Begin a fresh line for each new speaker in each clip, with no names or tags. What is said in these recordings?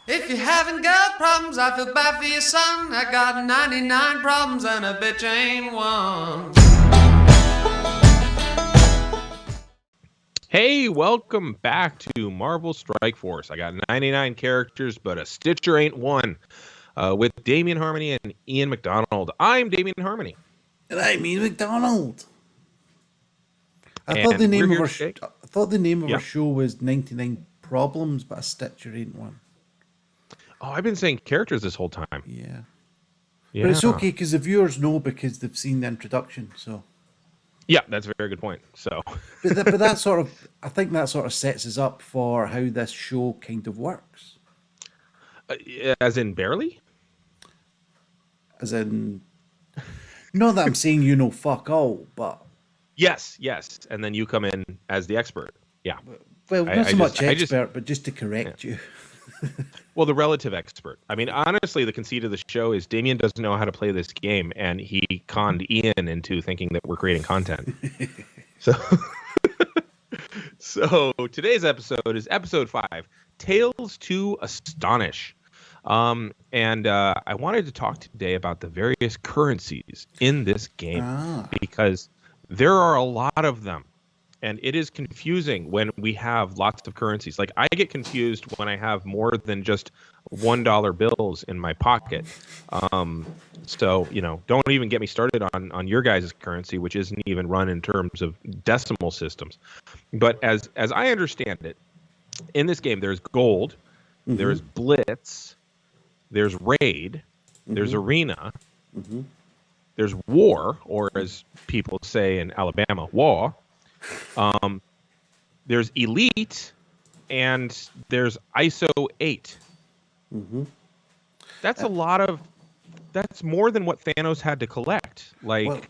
If you haven't got problems, I feel bad for your son. I got 99 problems and a bitch ain't one.
Hey, welcome back to Marvel Strike Force. I got 99 characters, but a Stitcher ain't one. With Damian Harmony and Iain MacDonald. I'm Damian Harmony.
And I mean MacDonald. I thought the
And we're
name of
here
our
today.
our
Yeah.
show was 99 Problems, but a Stitcher ain't one.
Oh, I've been saying characters this whole time.
Yeah.
Yeah.
But it's okay because the viewers know because they've seen the introduction. So,
Yeah, that's a very good point. So,
but that sort of, I think that sort of sets us up for how this show kind of works.
as in barely?
As in, not that I'm saying you know fuck all, but
Yes. And then you come in as the expert. Yeah.
well,
I
not so much
just-
expert, but just to correct you.
Well, the relative expert. I mean, honestly, the conceit of the show is Damien doesn't know how to play this game, and he conned Iain into thinking that we're creating content. So, so today's episode is episode 5, Tales to Astonish. And I wanted to talk today about the various currencies in this game because there are a lot of them. And it is confusing when we have lots of currencies. Like, I get confused when I have more than just $1 bills in my pocket. So, don't even get me started on your guys' currency, which isn't even run in terms of decimal systems. But as I understand it, in this game, there's gold, there's blitz, there's raid, there's arena, there's war, or as people say in Alabama, war. There's elite, and there's ISO 8. That's a lot of. That's more than what Thanos had to collect. Like,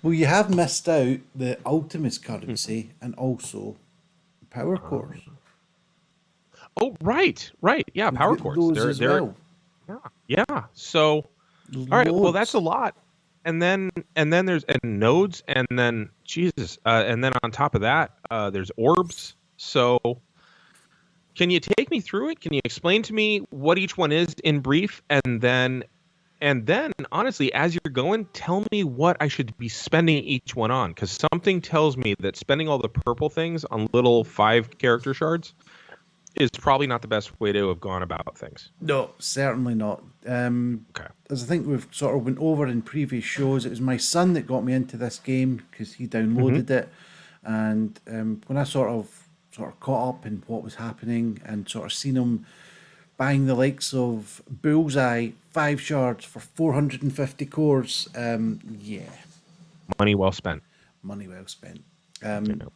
Well, you have missed out the Ultimus currency and also power cores.
oh, right, yeah, power cores.
Those as well.
Yeah. So, all right, well, that's a
Loads.
lot. And then there's nodes, and then Jesus, and then on top of that, there's orbs. So, can you take me through it? Can you explain to me what each one is in brief, and then honestly, as you're going, tell me what I should be spending each one on, because something tells me that spending all the purple things on little 5 character shards is probably not the best way to have gone about things.
No, certainly not.
Okay.
As I think we've sort of went over in previous shows, it was my son that got me into this game because he downloaded it, and when I sort of caught up in what was happening and sort of seen him buying the likes of Bullseye 5 shards for 450 cores, yeah,
Money well spent.
money well spent.
know.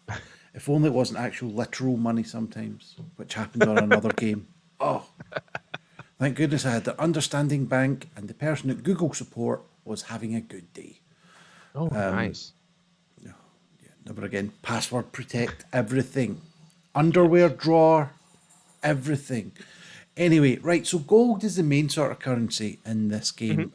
If only it wasn't actual literal money sometimes, which happened on another game. Oh, thank goodness I had the understanding bank and the person at Google support was having a good day.
Oh, nice.
Yeah, never again. Password protect everything. Underwear drawer, everything. Anyway, right, so gold is the main sort of currency in this game.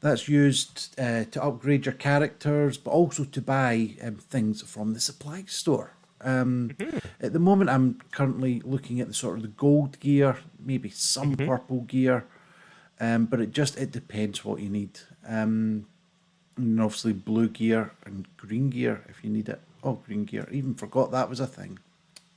That's used to upgrade your characters, but also to buy things from the supply store. At the moment, I'm currently looking at the sort of the gold gear, maybe some purple gear, but it depends what you need. And obviously blue gear and green gear if you need it. Oh, green gear! I even forgot that was a thing.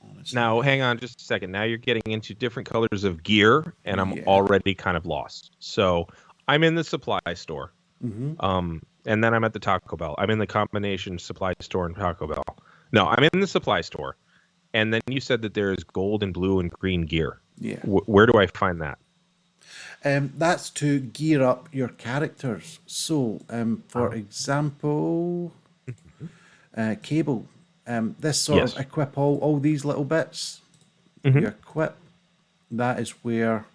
Honestly.
Now, hang on just a second. Now you're getting into different colors of gear, and I'm
Yeah.
already kind of lost. So I'm in the supply store, and then I'm at the Taco Bell. I'm in the combination supply store and Taco Bell. No, I'm in the supply store, and then you said that there's gold and blue and green gear.
Yeah.
Where do I find that?
That's to gear up your characters. So, for example, Cable. This sort
Yes.
of equip all these little bits. You equip. That is where,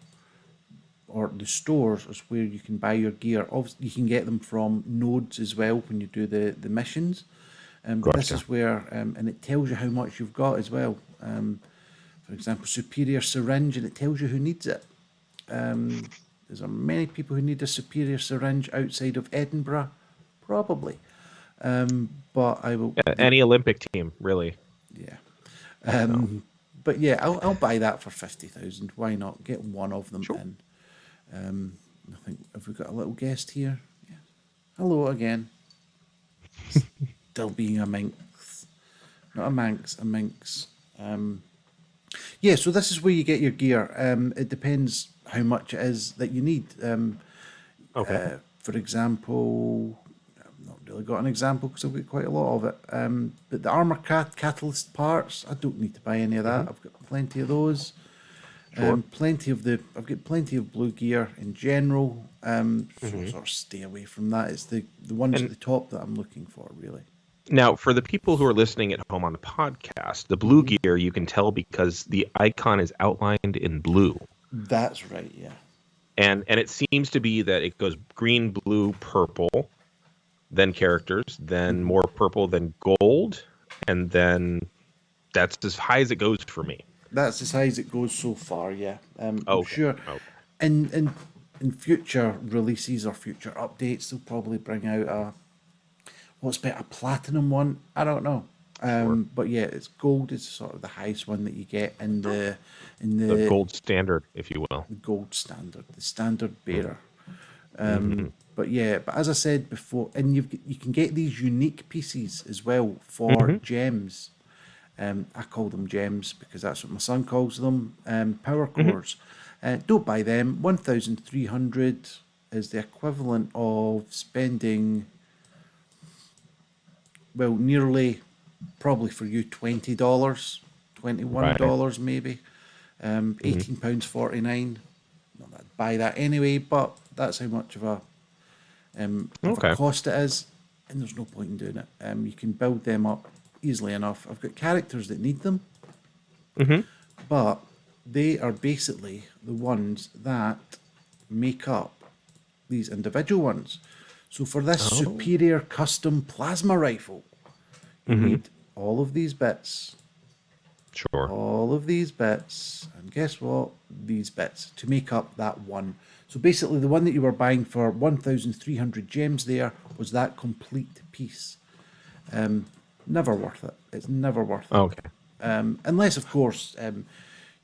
or the stores is where you can buy your gear. Obviously, you can get them from nodes as well when you do the missions. But this
Gotcha.
is where, and it tells you how much you've got as well. For example, superior syringe, and it tells you who needs it. Is there many people who need a superior syringe outside of Edinburgh? Probably. But I will.
Any Olympic team, really.
Yeah. But yeah, I'll buy that for 50,000. Why not? Get one of them
Sure.
in. I think, have we got a little guest here? Yeah. Hello again. Still being a minx. Not a manx, a minx. Yeah, so this is where you get your gear. It depends how much it is that you need.
Okay.
For example, I've not really got an example because I've got quite a lot of it. But the armor catalyst parts, I don't need to buy any of that. I've got plenty of those.
Sure.
I've got plenty of blue gear in general. So sort of stay away from that. It's the ones at the top that I'm looking for, really.
Now, for the people who are listening at home on the podcast, the blue gear you can tell because the icon is outlined in blue.
That's right, yeah.
And it seems to be that it goes green, blue, purple, then characters, then more purple, then gold, and then that's as high as it goes for me.
That's as high as it goes so far, yeah. I'm
Okay.
sure
Okay.
in future releases or future updates, they'll probably bring out what's better, a platinum one? I don't know. But yeah, it's gold is sort of the highest one that you get in the
gold standard, if you will.
the gold standard, the standard bearer. But yeah, but as I said before, and you can get these unique pieces as well for gems. I call them gems because that's what my son calls them. Power cores. Don't buy them. 1,300 is the equivalent of spending, well, nearly, probably for you, $20, $21 maybe. £18.49. Not that I'd buy that anyway, but that's how much of a cost it is, and there's no point in doing it. You can build them up easily enough. I've got characters that need them, but they are basically the ones that make up these individual ones. So for this superior custom plasma rifle, you need all of these bits.
Sure.
All of these bits, and guess what? These bits to make up that one. So basically, the one that you were buying for 1,300 gems there was that complete piece. Never worth it. It's never worth it.
Okay.
Unless, of course,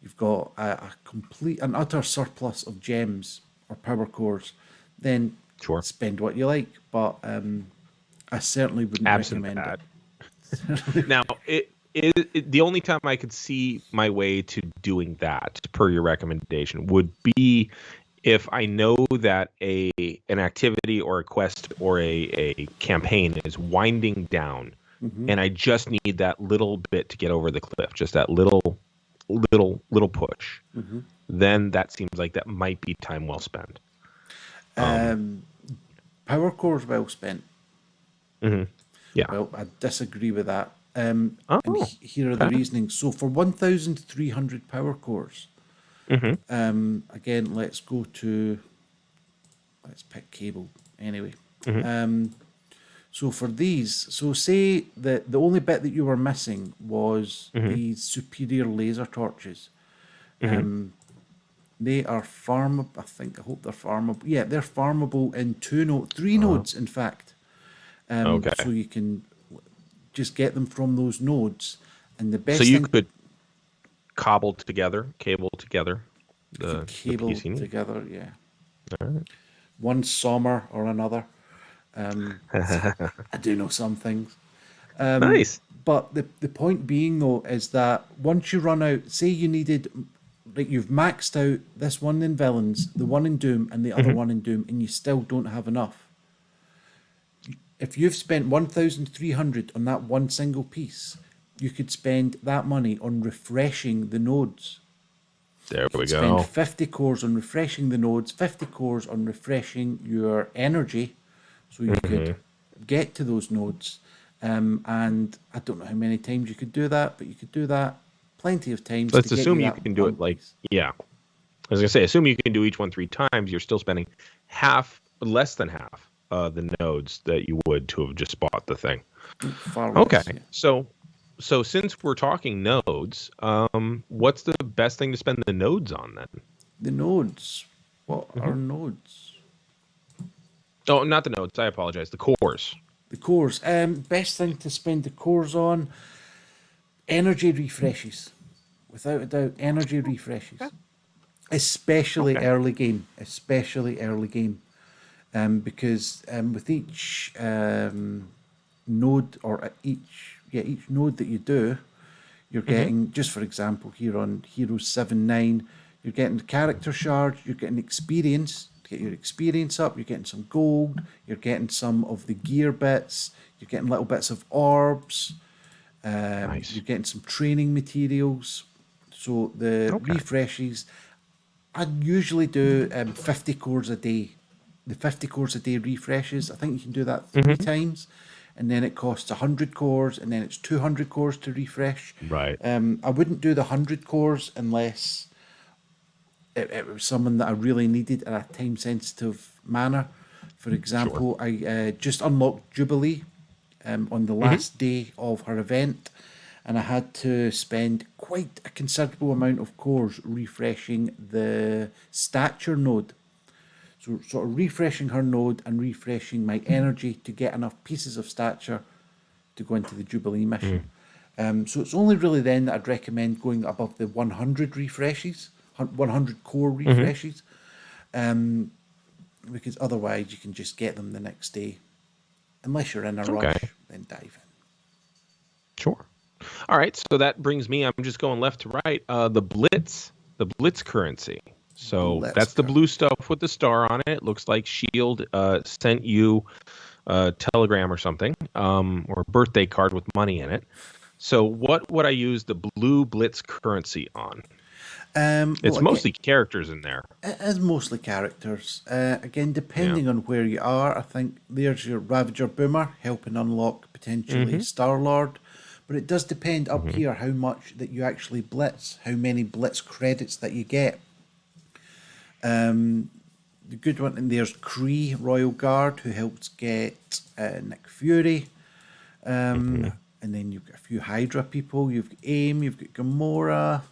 you've got an utter surplus of gems or power cores, then
Sure.
spend what you like. But I certainly wouldn't
Absent
recommend
that.
it.
Now, the only time I could see my way to doing that, per your recommendation, would be if I know that an activity or a quest or a campaign is winding down, and I just need that little bit to get over the cliff, just that little push. Then that seems like that might be time well spent.
Power cores well spent.
Yeah.
Well, I disagree with that. And here are the reasonings. So for 1,300 power cores, again, let's pick cable anyway. So for these, so say that the only bit that you were missing was these superior laser torches. They are farmable. I hope they're farmable. Yeah, they're farmable in three nodes, in fact. So you can just get them from those nodes. And the best
So you
thing,
could cable together the
cable
piece you need.
together, yeah.
All right.
One sommer or another. I do know some things.
Nice.
But the point being, though, is that once you run out, say you needed, like you've maxed out this one in Villains, the one in Doom, and the other one in Doom, and you still don't have enough. If you've spent 1,300 on that one single piece, you could spend that money on refreshing the nodes.
There we
Spend
go.
50 cores on refreshing the nodes, 50 cores on refreshing your energy, so you could get to those nodes. And I don't know how many times you could do that, but you could do that plenty of times.
Let's
to get
assume you
that
can do
one
it like,
piece.
yeah. I was going to say, assume you can do each one 3 times, you're still spending less than half the nodes that you would to have just bought the thing.
Far less,
Okay.
yeah.
So since we're talking nodes, what's the best thing to spend the nodes on then?
The nodes. What are nodes?
Oh, not the nodes. I apologize. The cores.
The cores. Best thing to spend the cores on, energy refreshes. without a doubt, energy refreshes, especially
Okay.
early game, because with each node or each node that you do, you're getting, just for example, here on Heroes 7-9, you're getting the character shards, you're getting experience to get your experience up, you're getting some gold, you're getting some of the gear bits, you're getting little bits of orbs,
Nice.
you're getting some training materials. So the
Okay.
refreshes, I usually do 50 cores a day. The 50 cores a day refreshes, I think you can do that 3 times. And then it costs 100 cores, and then it's 200 cores to refresh.
Right.
I wouldn't do the 100 cores unless it was someone that I really needed in a time sensitive manner. For example, I just unlocked Jubilee on the last day of her event, and I had to spend quite a considerable amount of cores refreshing the stature node. So sort of refreshing her node and refreshing my energy to get enough pieces of stature to go into the Jubilee mission. So it's only really then that I'd recommend going above the 100 refreshes, 100 core refreshes, because otherwise you can just get them the next day. Unless you're in a rush, then dive in.
Sure. All right. So that brings me, I'm just going left to right. The Blitz currency. So that's the blue stuff with the star on it. It looks like Shield sent you a telegram or something, or a birthday card with money in it. So what would I use the blue Blitz currency on? It's mostly characters in there.
It is mostly characters. Again, depending on where you are, I think there's your Ravager Boomer helping unlock potentially Star-Lord. But it does depend up here how much that you actually blitz, how many blitz credits that you get. The good one, and there's Kree Royal Guard, who helps get Nick Fury. And then you've got a few Hydra people. You've got AIM, you've got Gamora.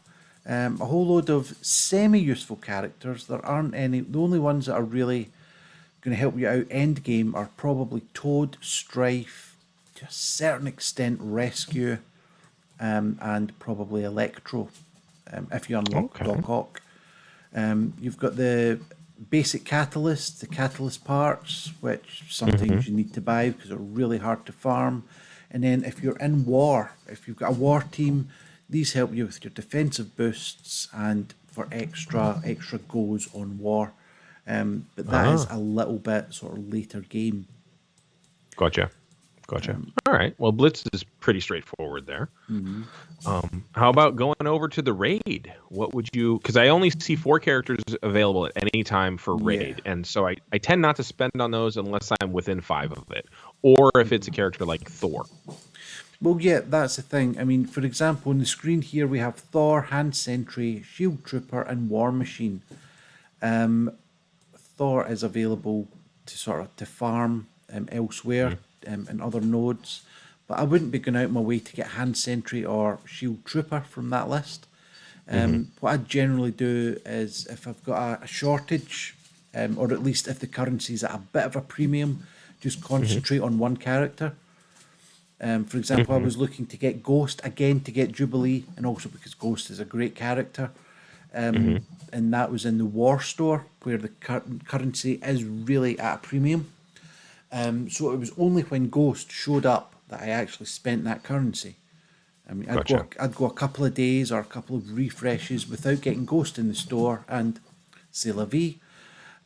A whole load of semi-useful characters. There aren't any. The only ones that are really going to help you out end game are probably Toad, Strife, to a certain extent Rescue, and probably Electro, if you unlock Doc Ock. You've got the basic catalyst, the catalyst parts, which sometimes you need to buy because they're really hard to farm. And then if you're in war, if you've got a war team, these help you with your defensive boosts and for extra goes on war. But that is a little bit sort of later game.
Gotcha. All right. Well, Blitz is pretty straightforward there. How about going over to the raid? What would you? Because I only see 4 characters available at any time for raid, and so I tend not to spend on those unless I'm within 5 of it, or if it's a character like Thor.
Well, yeah, that's the thing. I mean, for example, on the screen here we have Thor, Hand Sentry, Shield Trooper, and War Machine. Thor is available to farm elsewhere in other nodes, but I wouldn't be going out my way to get Hand Sentry or Shield Trooper from that list. What I generally do is if I've got a shortage, or at least if the currency's at a bit of a premium, just concentrate on one character. For example, I was looking to get Ghost again to get Jubilee, and also because Ghost is a great character. And that was in the War Store, where the currency is really at a premium. So it was only when Ghost showed up that I actually spent that currency. I mean, I'd go a couple of days or a couple of refreshes without getting Ghost in the store, and c'est la vie.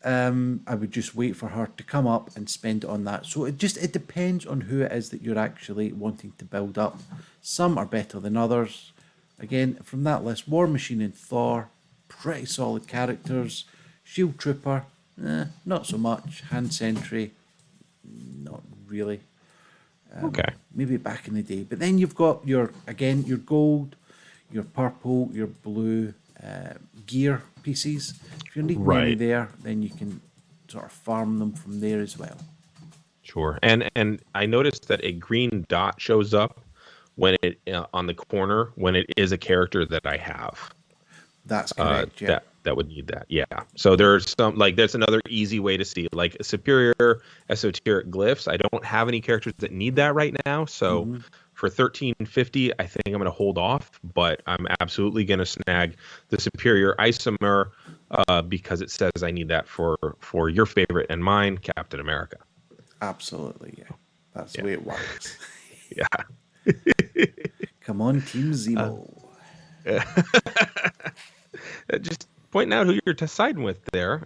I would just wait for her to come up and spend it on that. So it depends on who it is that you're actually wanting to build up. Some are better than others. Again, from that list, War Machine and Thor, pretty solid characters. Shield Trooper, not so much. Hand Sentry, not really. Maybe back in the day. But then you've got your gold, your purple, your blue gear pieces. If you're needing any there, then you can sort of farm them from there as well.
Sure. And I noticed that a green dot shows up when it on the corner when it is a character that I have.
That's correct. Yeah.
That would need that. Yeah. So there's there's another easy way to see like superior esoteric glyphs. I don't have any characters that need that right now. So For 1350, I think I'm going to hold off, but I'm absolutely going to snag the superior isomer because it says I need that for your favorite and mine, Captain America.
Absolutely, yeah. That's the way it works.
Yeah.
Come on, Team Zemo.
Just pointing out who you're siding with there.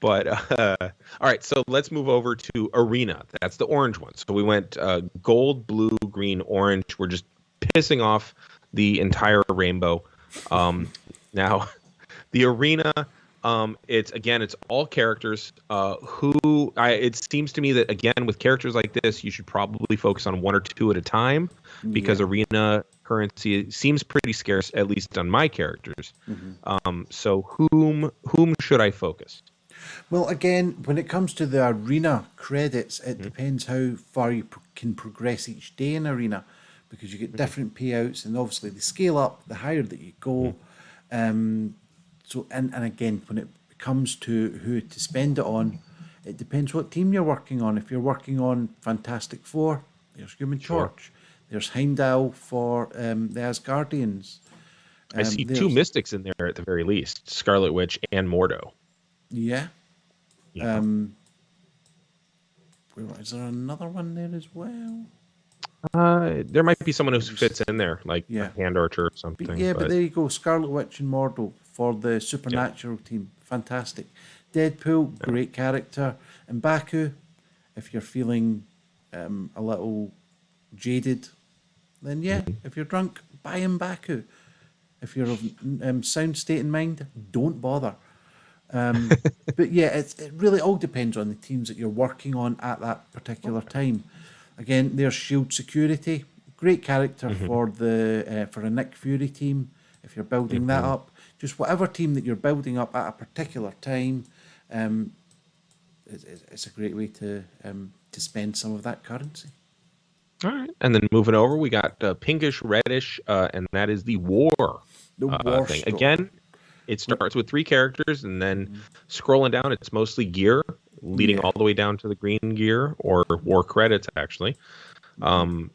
But all right, so let's move over to Arena. That's the orange one. So we went gold, blue, green, orange. We're just pissing off the entire rainbow. Now, the Arena, it's all characters. It seems to me that again with characters like this, you should probably focus on one or two at a time because Arena currency seems pretty scarce, at least on my characters. So whom should I focus?
Well, again, when it comes to the Arena credits, it depends how far you can progress each day in Arena, because you get different payouts, and obviously they scale up the higher that you go. So, and again, when it comes to who to spend it on, it depends what team you're working on. If you're working on Fantastic Four, there's Human Torch. There's Heimdall for the Asgardians.
I see two Mystics in there at the very least, Scarlet Witch and Mordo.
Yeah.
Yeah.
Is there another one there as well?
There might be someone who fits in there, like a Hand Archer or something.
But there you go, Scarlet Witch and Mordo for the Supernatural team. Fantastic. Deadpool, great character. And Baku, if you're feeling a little jaded, then if you're drunk, buy him Baku. If you're of sound state in mind, don't bother. But yeah, it really all depends on the teams that you're working on at that particular time. Again, there's Shield Security, great character for a Nick Fury team. If you're building that up, just whatever team that you're building up at a particular time, it's a great way to spend some of that currency.
All right, and then moving over, we got pinkish, reddish, and that is the war.
The war
thing.
store.
Again, it starts with 3 characters, and then scrolling down, it's mostly gear, leading all the way down to the green gear or war credits, actually.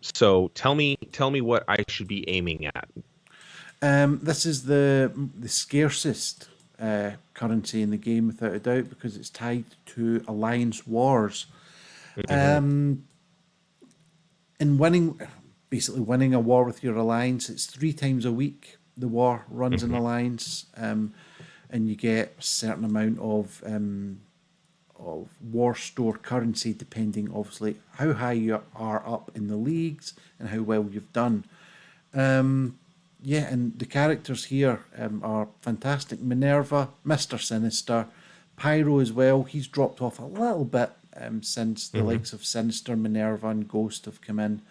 So tell me what I should be aiming at.
This is the scarcest currency in the game, without a doubt, because it's tied to alliance wars. In winning a war with your alliance, it's 3 times a week. The war runs an alliance, and you get a certain amount of war store currency, depending obviously how high you are up in the leagues and how well you've done. And the characters here are fantastic. Minerva, Mr. Sinister, Pyro as well. He's dropped off a little bit since the likes of Sinister, Minerva, and Ghost have come in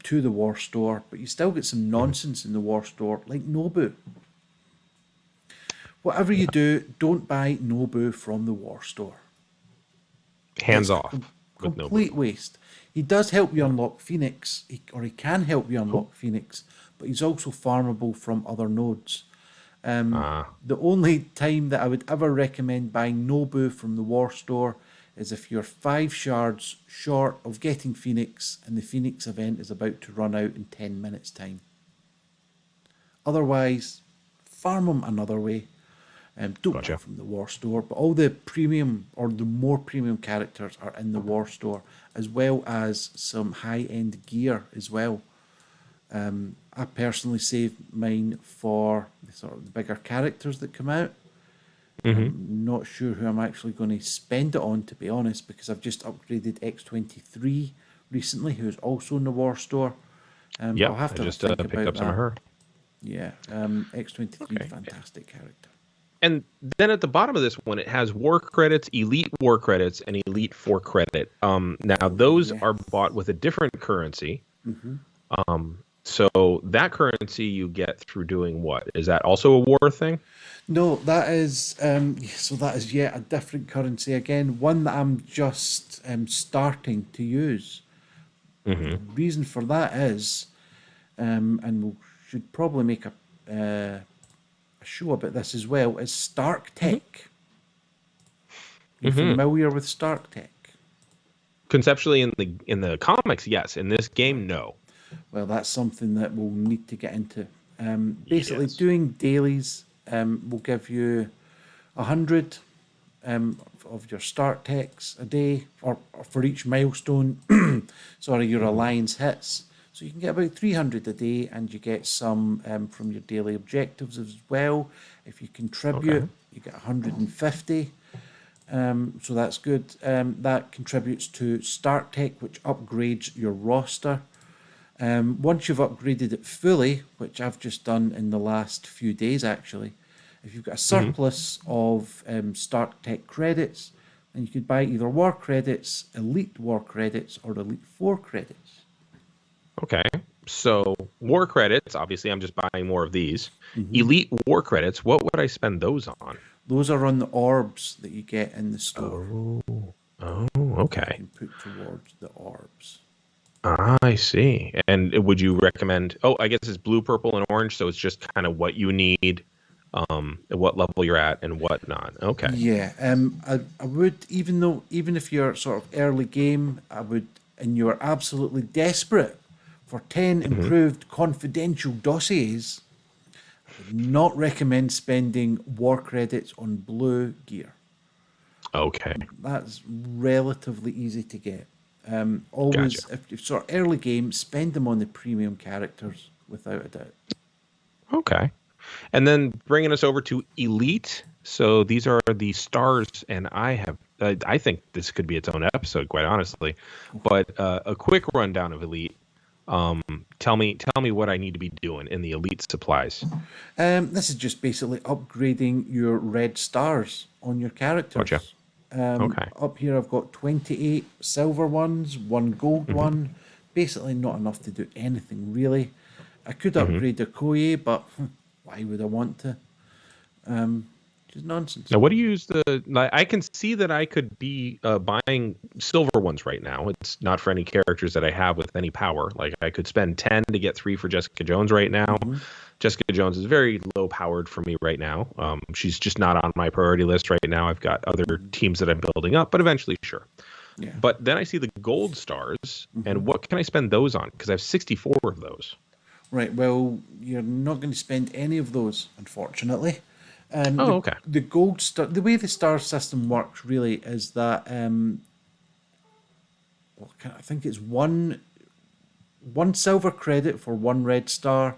to the war store, but you still get some nonsense in the war store, like Nobu. Whatever you do, don't buy Nobu from the war store.
Hands off with Nobu.
Complete waste. He does help you unlock Phoenix, or he can help you unlock Phoenix, but he's also farmable from other nodes. The only time that I would ever recommend buying Nobu from the war store is if you're 5 shards short of getting Phoenix and the Phoenix event is about to run out in 10 minutes time. Otherwise, farm them another way. Don't buy from the war store, but all the premium or the more premium characters are in the war store, as well as some high-end gear as well. I personally save mine for the sort of the bigger characters that come out. I'm not sure who I'm actually going to spend it on, to be honest, because I've just upgraded X23 recently, who's also in the war store. I'll have to
just
think
picked
about
up some of her.
Yeah, X23, fantastic character.
And then at the bottom of this one, it has war credits, elite war credits, and elite 4 credit. Now those are bought with a different currency. So that currency you get through doing what? Is that also a war thing?
No, that is that is yet a different currency again, one that I'm just starting to use. The reason for that is, and we should probably make a show about this as well, is Stark Tech. You're familiar with Stark Tech?
Conceptually, in the comics, yes. In this game, no.
Well, that's something that we'll need to get into. Basically,
Yes.
doing dailies will give you 100 of your start techs a day, or for each milestone, sorry, your alliance hits. So you can get about 300 a day, and you get some from your daily objectives as well. If you contribute,
Okay.
you get 150. So that's good. That contributes to start tech, which upgrades your roster. Once you've upgraded it fully, which I've just done in the last few days actually, if you've got a surplus of start tech credits, then you could buy either war credits, elite war credits, or elite 4 credits.
Okay. So war credits, obviously, I'm just buying more of these. Elite war credits, what would I spend those on?
Those are on the orbs that you get in the store.
Oh,
You
okay.
can put towards the orbs.
I see. And would you recommend? Oh, I guess it's blue, purple, and orange. So it's just kind of what you need, at what level you're at, and whatnot. Okay.
Yeah, I would, even if you're sort of early game, I would, and you're absolutely desperate for 10 improved confidential dossiers, I would not recommend spending war credits on blue gear.
Okay.
That's relatively easy to get. Always,
Gotcha.
if you're sort of early game, spend them on the premium characters without a doubt.
Okay. And then bringing us over to Elite. So these are the stars, and I think this could be its own episode, quite honestly. But a quick rundown of Elite. Tell me what I need to be doing in the Elite supplies.
This is just basically upgrading your red stars on your characters.
Gotcha. Okay.
Up here, I've got 28 silver ones, 1 gold one. Basically, not enough to do anything really. I could upgrade the Koye, but why would I want to? Just nonsense.
Now, what do you use I can see that I could be buying silver ones right now. It's not for any characters that I have with any power. Like I could spend 10 to get 3 for Jessica Jones right now. Jessica Jones is very low powered for me right now. She's just not on my priority list right now. I've got other teams that I'm building up, but eventually, sure.
Yeah.
But then I see the gold stars, and what can I spend those on? Because I have 64 of those.
Right, well, you're not going to spend any of those, unfortunately.
Okay.
The gold star, the way the star system works really is that, I think it's one silver credit for 1 red star,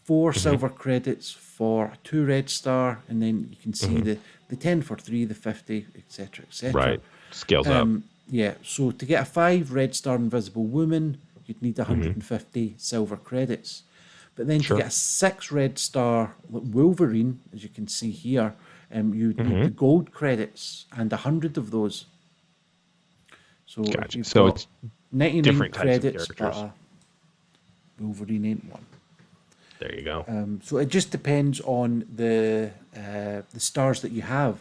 4 silver credits for 2 red star, and then you can see the 10 for 3, the 50, etc., etc.
Right. Scales up.
Yeah, so to get a 5 red star invisible woman, you'd need 150 silver credits. But then to get a 6 red star Wolverine, as you can see here, you'd need the gold credits and 100 of those. So
Gotcha.
you've
So
got
it's
99
different types of
credits, but
characters.
Wolverine ain't one.
There you go.
So it just depends on the stars that you have.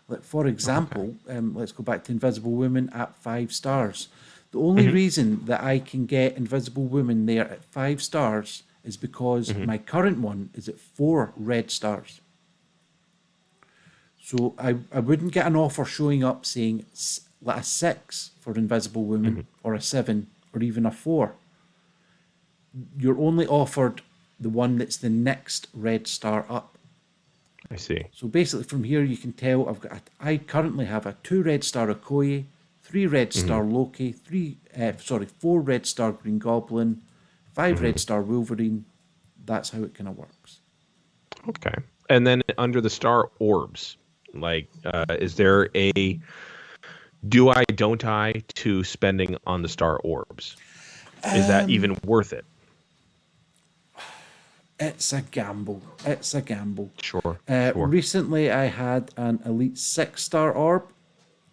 Like for example, let's go back to Invisible Woman at 5 stars. The only reason that I can get Invisible Woman there at 5 stars is because my current one is at 4 red stars. So I wouldn't get an offer showing up saying like a 6 for Invisible Woman or a 7 or even a 4. You're only offered the one that's the next red star up.
I see.
So basically from here you can tell I currently have a 2 red star Okoye, 3 red star Loki, 4 red star Green Goblin, 5 red star Wolverine. That's how it kind of works.
Okay. And then under the star orbs, like, is there a don't I to spending on the star orbs? Is that even worth it?
It's a gamble. It's a gamble.
Sure.
Recently I had an elite 6-star orb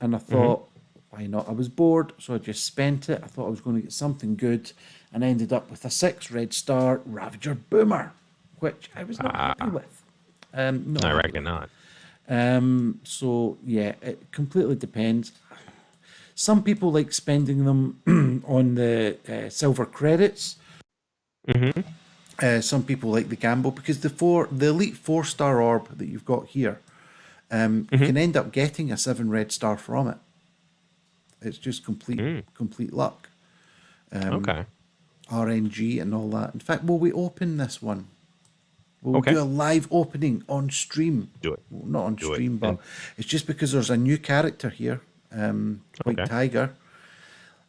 and I thought, why not? I was bored, so I just spent it. I thought I was going to get something good and ended up with a 6 red star Ravager Boomer, which I was not happy with.
I reckon not.
So yeah, it completely depends. Some people like spending them on the silver credits. Some people like the gamble because the elite 4-star orb that you've got here, you can end up getting a 7 red star from it. It's just complete luck.
Okay.
RNG and all that. In fact, will we open this one? We'll
Okay.
do a live opening on stream.
Do it.
Well, not on
Do it.
stream, but
And-
it's just because there's a new character here, White
Okay.
Tiger,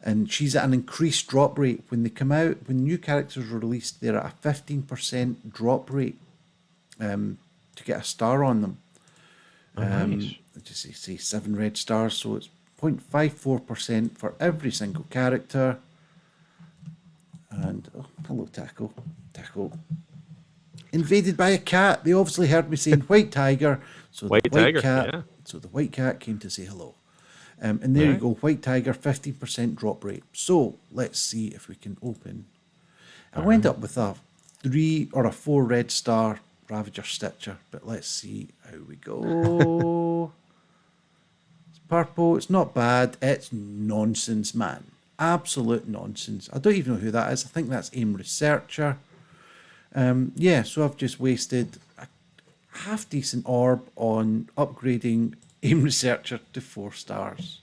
and she's at an increased drop rate. When they come out, when new characters are released, they're at a 15% drop rate to get a star on them.
Nice.
Just say 7 red stars, so it's 0.54% for every single character. And oh, hello, Taco. Taco. Invaded by a cat. They obviously heard me saying White Tiger, so
White
the white
Tiger,
cat.
yeah.
So the white cat came to say hello. And there you go, White Tiger, 15% drop rate. So let's see if we can open. I went up with a 3 or a 4 red star Ravager Stitcher, but let's see how we go. It's purple. It's not bad. It's nonsense, man. Absolute nonsense. I don't even know who that is. I think that's AIM Researcher. Yeah, so I've just wasted a half decent orb on upgrading AIM Researcher to 4 stars.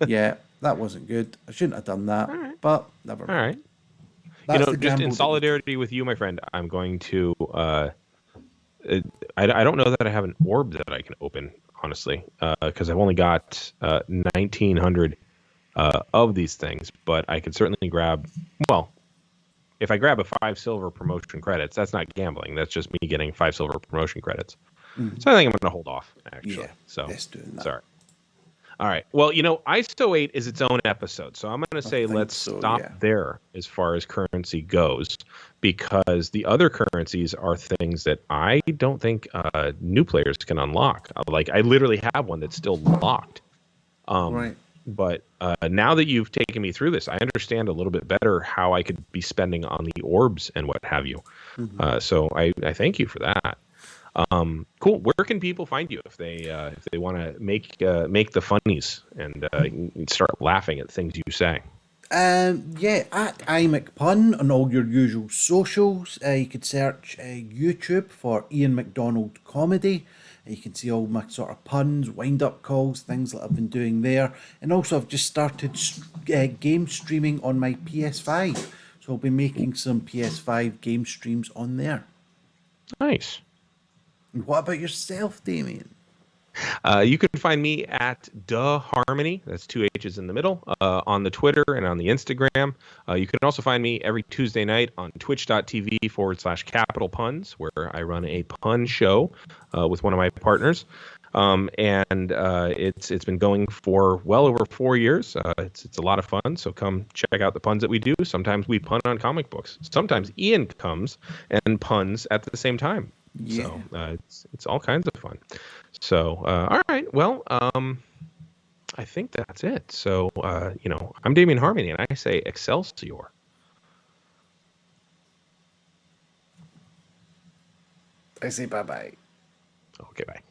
Yeah, that wasn't good. I shouldn't have done that, but never mind.
All right.
That's the
Just
gamble
in
that
solidarity with you, my friend, I'm going to. I don't know that I have an orb that I can open, honestly, because I've only got 1,900 of these things. But I could certainly grab. Well, if I grab a 5 silver promotion credits, that's not gambling. That's just me getting 5 silver promotion credits. So I think I'm going to hold off, actually.
Yeah,
so
let's do that.
sorry. All right. Well, ISO 8 is its own episode, so I'm going to say
think
let's
so,
stop
yeah.
there as far as currency goes, because the other currencies are things that I don't think new players can unlock. Like, I literally have one that's still locked.
Right.
But now that you've taken me through this, I understand a little bit better how I could be spending on the orbs and what have you. So I thank you for that. Cool. Where can people find you if they want to make the funnies and start laughing at things you say?
Yeah, at iMcPun on all your usual socials. You could search YouTube for Iain MacDonald Comedy. You can see all my sort of puns, wind-up calls, things that I've been doing there. And also I've just started game streaming on my PS5. So I'll be making some PS5 game streams on there.
Nice.
And what about yourself, Damian?
You can find me at Harmony. That's 2 H's in the middle on the Twitter and on the Instagram. You can also find me every Tuesday night on twitch.tv/Capital Puns, where I run a pun show with one of my partners. And it's been going for well over 4 years. It's a lot of fun. So come check out the puns that we do. Sometimes we pun on comic books. Sometimes Iain comes and puns at the same time.
Yeah.
So it's all kinds of fun. So all right, well, I think that's it. So I'm Damian Harmony, and I say Excelsior.
I say bye-bye.
Okay, bye.